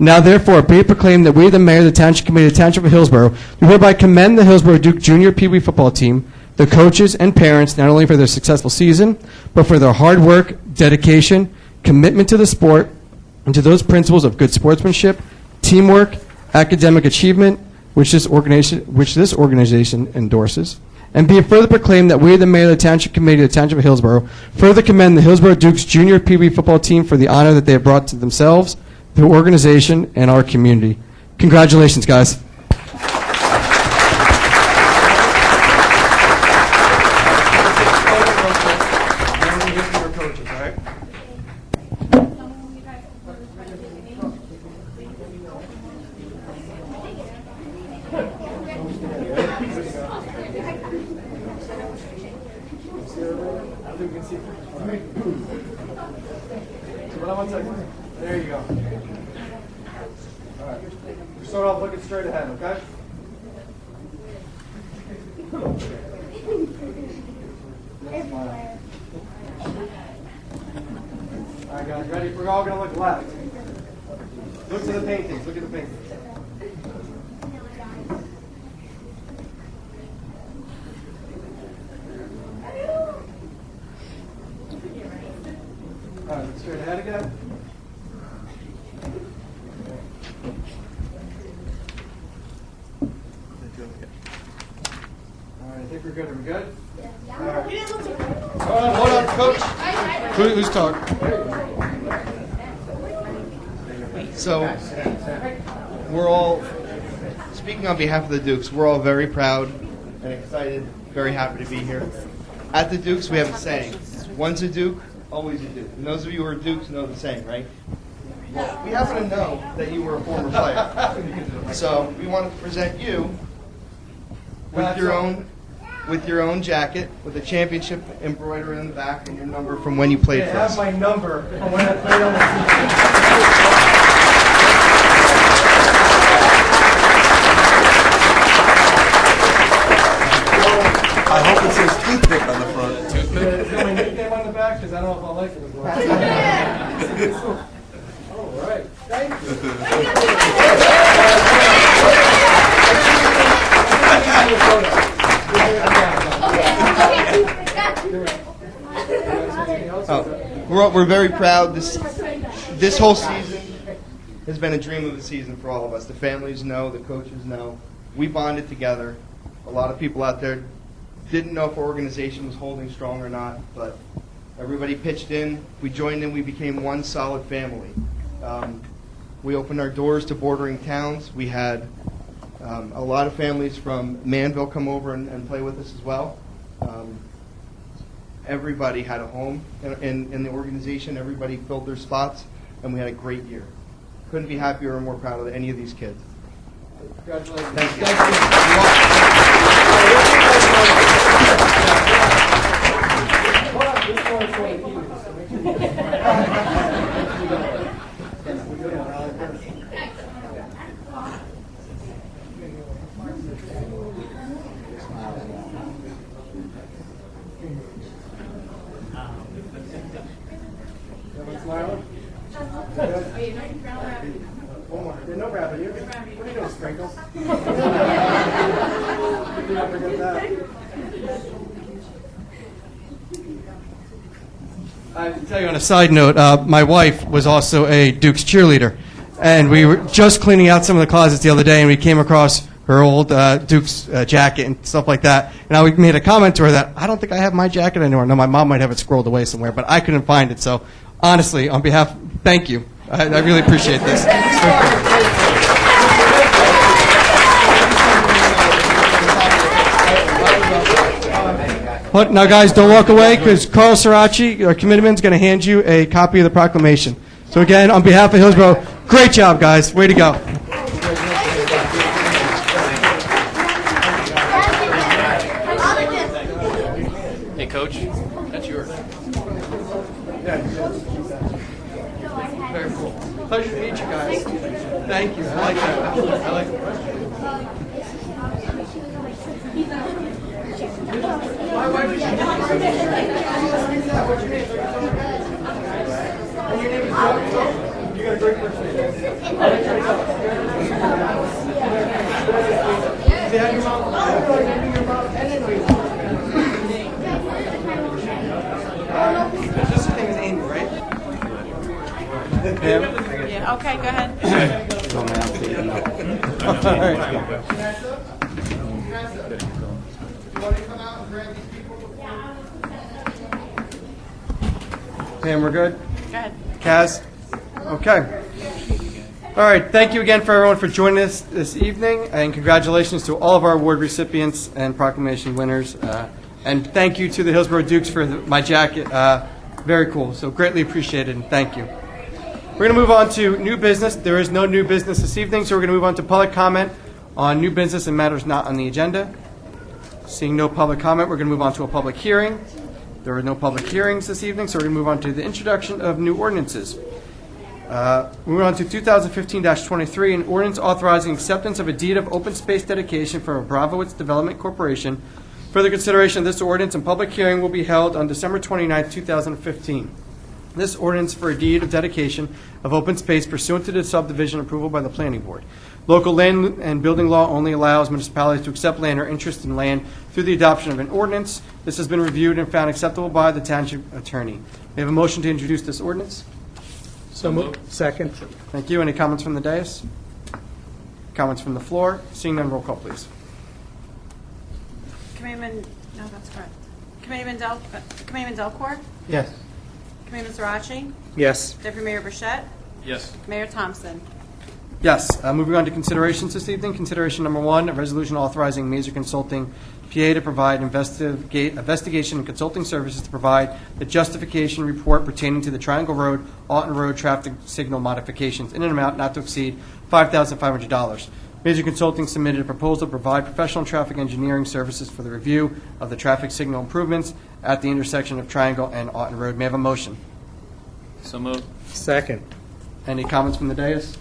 Now, therefore, be it proclaimed that we, the mayor of the Township Committee of the Township of Hillsborough, do hereby commend the Hillsborough Duke Junior Pee Wee football team, the coaches and parents, not only for their successful season, but for their hard work, dedication, commitment to the sport, and to those principles of good sportsmanship, teamwork, academic achievement, which this organization endorses. And be it further proclaimed that we, the mayor of the Township Committee of the Township of Hillsborough, further commend the Hillsborough Dukes Junior Pee Wee football team for the honor that they have brought to themselves, the organization, and our community. Congratulations, guys. There you go. All right. Start off looking straight ahead, okay? All right, guys, ready? We're all going to look left. Look to the paintings. Look at the paintings. All right, look straight ahead again. All right, I think we're good. Are we good? Yeah. All right. Hold on, Coach. Who's talking? So, we're all, speaking on behalf of the Dukes, we're all very proud and excited, very happy to be here. At the Dukes, we have a saying, once a Duke, always a Duke. And those of you who are Dukes know the saying, right? Well, we happen to know that you were a former player. So, we want to present you with your own jacket, with a championship embroidered in the back and your number from when you played for us. I have my number from when I played on the team. I hope it says toothpick on the front. Toothpick? Is there my nickname on the back? Because I don't know if I like it as well. All right. Thank We're very proud. This whole season has been a dream of a season for all of us. The families know, the coaches know. We bonded together. A lot of people out there didn't know if our organization was holding strong or not, but everybody pitched in. We joined in. We became one solid family. We opened our doors to bordering towns. We had a lot of families from Manville come over and play with us as well. Everybody had a home in the organization. Everybody filled their spots, and we had a great year. Couldn't be happier or more proud of any of these kids. Congratulations. Thank you. No gravity. What are you doing, Sprinkles? I can tell you on a side note, my wife was also a Dukes cheerleader, and we were just cleaning out some of the closets the other day, and we came across her old Dukes jacket and stuff like that. And I made a comment to her that I don't think I have my jacket anymore. No, my mom might have it scrolled away somewhere, but I couldn't find it. So, honestly, on behalf, thank you. I really appreciate this. But now, guys, don't walk away because Carl Sirachi, our committeeman, is going to hand you a copy of the proclamation. So again, on behalf of Hillsborough, great job, guys. Way to go. Hey, Coach, that's yours. Very cool. Pleasure to meet you guys. Thank you. I like that. I like it. My wife is what's your name? And your name is Doug? You got a great first name. Say hi to your mom. This name is Amy, right? Yeah, okay, go ahead. All right. Pam, we're good? Go ahead. Kaz? Okay. All right, thank you again for everyone for joining us this evening, and congratulations to all of our award recipients and proclamation winners. And thank you to the Hillsborough Dukes for my jacket. Very cool, so greatly appreciated, and thank you. We're going to move on to new business. There is no new business this evening, so we're going to move on to public comment on new business and matters not on the agenda. Seeing no public comment, we're going to move on to a public hearing. There are no public hearings this evening, so we're going to move on to the introduction of new ordinances. Moving on to 2015-23, an ordinance authorizing acceptance of a deed of open space dedication from Abramowitz Development Corporation. Further consideration of this ordinance and public hearing will be held on December 29, 2015. This ordinance for a deed of dedication of open space pursuant to the subdivision approval by the Planning Board. Local land and building law only allows municipalities to accept land or interest in land through the adoption of an ordinance. This has been reviewed and found acceptable by the township attorney. We have a motion to introduce this ordinance. So moved. Second. Thank you. Any comments from the dais? Comments from the floor? Seeing none, roll call, please. Committeeman, no, that's correct. Committeeman Delcourt? Yes. Committeeman Sirachi? Yes. Deputy Mayor Burchett? Yes. Mayor Thompson? Yes. Moving on to considerations this evening. Consideration number one, a resolution authorizing Mazer Consulting PA to provide investigation and consulting services to provide the justification report pertaining to the Triangle Road, Alton Road traffic signal modifications in an amount not to exceed $5,500. Mazer Consulting submitted a proposal to provide professional traffic engineering services for the review of the traffic signal improvements at the intersection of Triangle and Alton Road. May I have a motion? So moved. Second. Any comments from the dais?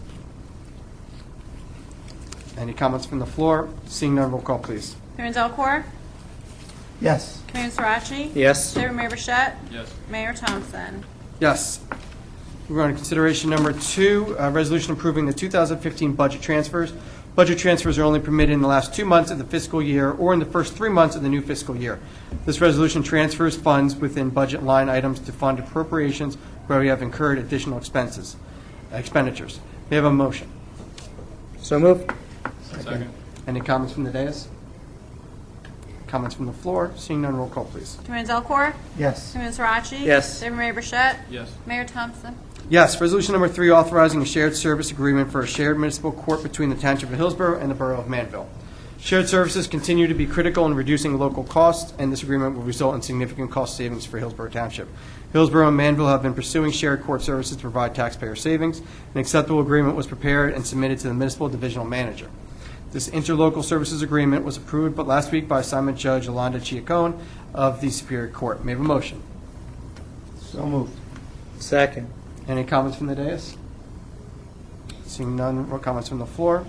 Any comments from the floor? Seeing none, roll call, please. Committeeman Delcourt? Yes. Committeeman Sirachi? Yes. Deputy Mayor Burchett? Yes. Mayor Thompson? Yes. We're on to consideration number two, a resolution approving the 2015 budget transfers. Budget transfers are only permitted in the last 2 months of the fiscal year or in the first 3 months of the new fiscal year. This resolution transfers funds within budget line items to fund appropriations where we have incurred additional expenditures. May I have a motion? So moved. Second. Any comments from the dais? Comments from the floor? Seeing none, roll call, please. Committeeman Delcourt? Yes. Committeeman Sirachi? Yes. Deputy Mayor Burchett? Yes. Mayor Thompson? Yes. Resolution number three, authorizing a shared service agreement for a shared municipal court between the Township of Hillsborough and the Borough of Manville. Shared services continue to be critical in reducing local costs, and this agreement will result in significant cost savings for Hillsborough Township. Hillsborough and Manville have been pursuing shared court services to provide taxpayer savings. An acceptable agreement was prepared and submitted to the municipal divisional manager. This interlocal services agreement was approved but last week by Assignment Judge Yolanda Chiacone of the Superior Court. May I have a motion? So moved. Second. Any comments from the dais? Seeing none, roll comments from the floor.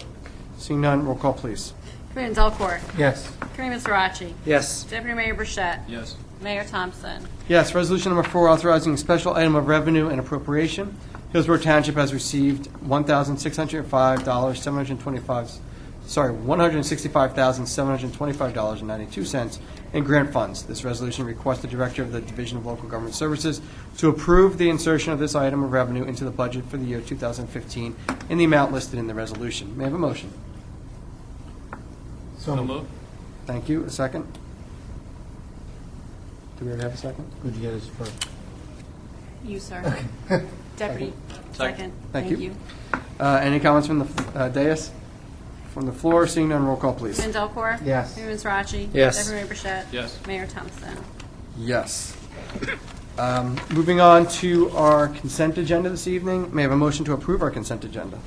Seeing none, roll call, please. Committeeman Delcourt? Yes. Committeeman Sirachi? Yes. Deputy Mayor Burchett? Yes. Mayor Thompson? Yes. Resolution number four, authorizing a special item of revenue and appropriation. Hillsborough Township has received $165,725.92 in grant funds. This resolution requests the Director of the Division of Local Government Services to approve the insertion of this item of revenue into the budget for the year 2015 in the amount listed in the resolution. May I have a motion? So moved. Thank you. A second? Do we already have a second? Who'd you get us first? You, sir. Deputy? Second. Thank you. Any comments from the dais? from the floor? Seeing none, roll call, please. Chairman Delcor? Yes. Chairman Sirachi? Yes. Deputy Mayor Burchett? Yes. Mayor Thompson? Yes. Moving on to our consent agenda this evening. May I have a motion to approve our consent agenda?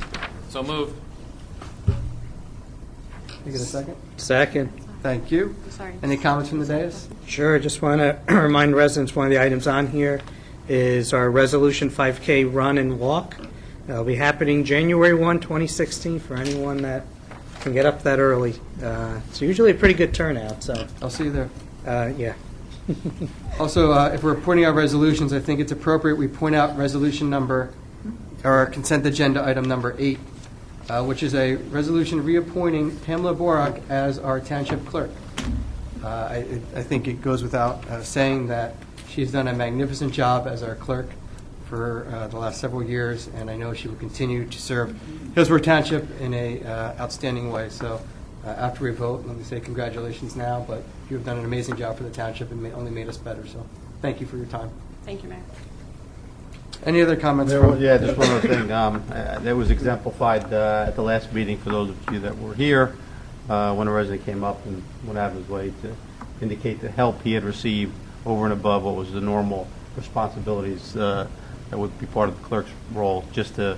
So moved. Can I get a second? Second. Thank you. I'm sorry. Any comments from the dais? Sure, just want to remind residents, one of the items on here is our Resolution 5K Run and Walk. It'll be happening January 1, 2016, for anyone that can get up that early. It's usually a pretty good turnout, so, I'll see you there. yeah. Also, if we're pointing out resolutions, I think it's appropriate we point out resolution number, or consent agenda item number 8, which is a resolution reappointing Pamela Borak as our township clerk. I think it goes without saying that she's done a magnificent job as our clerk for the last several years, and I know she will continue to serve Hillsborough Township in a outstanding way. So after we vote, let me say congratulations now, but you have done an amazing job for the township and only made us better. So thank you for your time. Thank you, Mayor. Any other comments? Yeah, just one other thing. That was exemplified at the last meeting for those of you that were here when a resident came up and went out of his way to indicate the help he had received over and above what was the normal responsibilities that would be part of the clerk's role, just to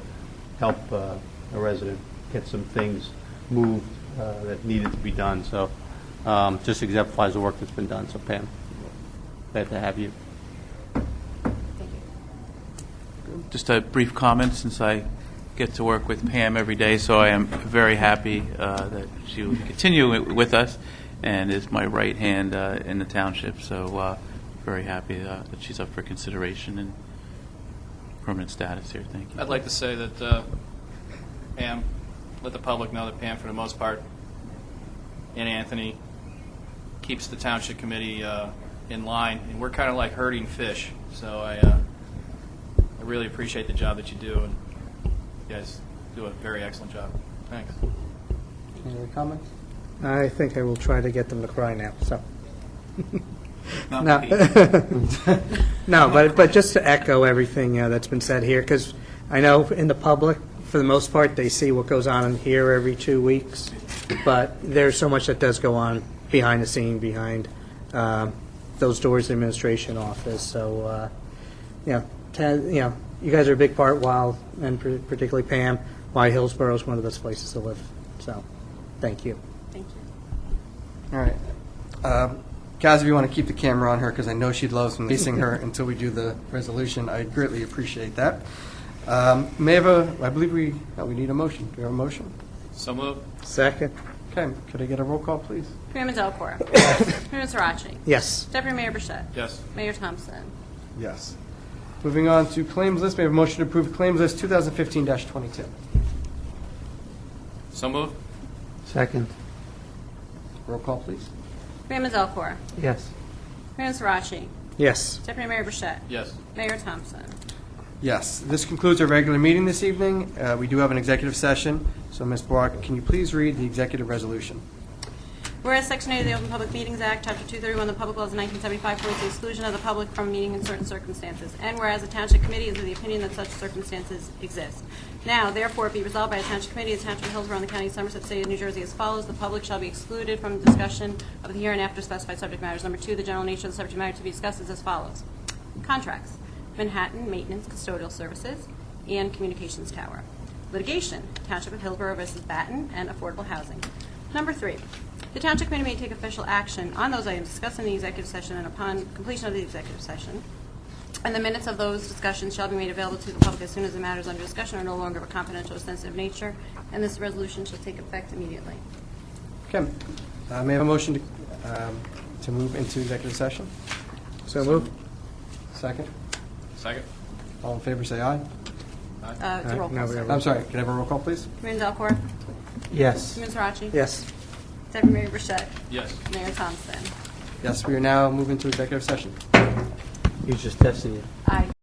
help a resident get some things moved that needed to be done. So just exemplifies the work that's been done. So Pam, glad to have you. Just a brief comment, since I get to work with Pam every day, so I am very happy that she will continue with us and is my right hand in the township. So very happy that she's up for consideration and permanent status here. Thank you. I'd like to say that Pam, let the public know that Pam, for the most part, and Anthony, keeps the township committee in line, and we're kind of like herding fish. So I really appreciate the job that you do, and you guys do a very excellent job. Thanks. Any other comments? I think I will try to get them to cry now, so. Not No, me. no, but just to echo everything that's been said here, because I know in the public, for the most part, they see what goes on in here every 2 weeks, but there's so much that does go on behind the scene, behind those doors of the administration office. So, you guys are a big part, and particularly Pam, why Hillsborough is one of those places to live. So, thank you. Thank you. All right. Kaz, if you want to keep the camera on her, because I know she loves facing her until we do the resolution, I greatly appreciate that. May I have I believe we need a motion. Do we have a motion? So moved. Second. Okay. Could I get a roll call, please? Chairman Delcor? Chairman Sirachi? Yes. Deputy Mayor Burchett? Yes. Mayor Thompson? Yes. Moving on to claims list, may I have a motion to approve claims list 2015-22? So moved. Second. Roll call, please. Chairman Delcor? Yes. Chairman Sirachi? Yes. Deputy Mayor Burchett? Yes. Mayor Thompson? Yes. This concludes our regular meeting this evening. We do have an executive session, so Ms. Borak, can you please read the executive resolution? Whereas Section 8 of the Open Public Meetings Act, Chapter 231 of the Public Laws of 1975 prohibits the exclusion of the public from a meeting in certain circumstances. And whereas the Township Committee is of the opinion that such circumstances exist. Now, therefore, be resolved by the Township Committee of the Township of Hillsborough and the County of Somerset, State of New Jersey as follows. The public shall be excluded from discussion of the hereinafter specified subject matters. Number 2, the general nature of the subject matter to be discussed is as follows. Contracts. Manhattan Maintenance Custodial Services and Communications Tower. Litigation. Township of Hillsborough versus Batten and affordable housing. Number 3. The Township Committee may take official action on those items discussed in the executive session and upon completion of the executive session. And the minutes of those discussions shall be made available to the public as soon as the matters under discussion are no longer of a confidential or sensitive nature, and this resolution shall take effect immediately. Okay. May I have a motion to move into executive session? So moved. Second. Second. All in favor, say aye. It's a roll No, call. we sir. have I'm sorry, can I have a roll call, please? Chairman Delcor? Yes. Chairman Sirachi? Yes. Deputy Mayor Burchett? Yes. Mayor Thompson? Yes, we are now moving to executive session. He's just testing you. Aye.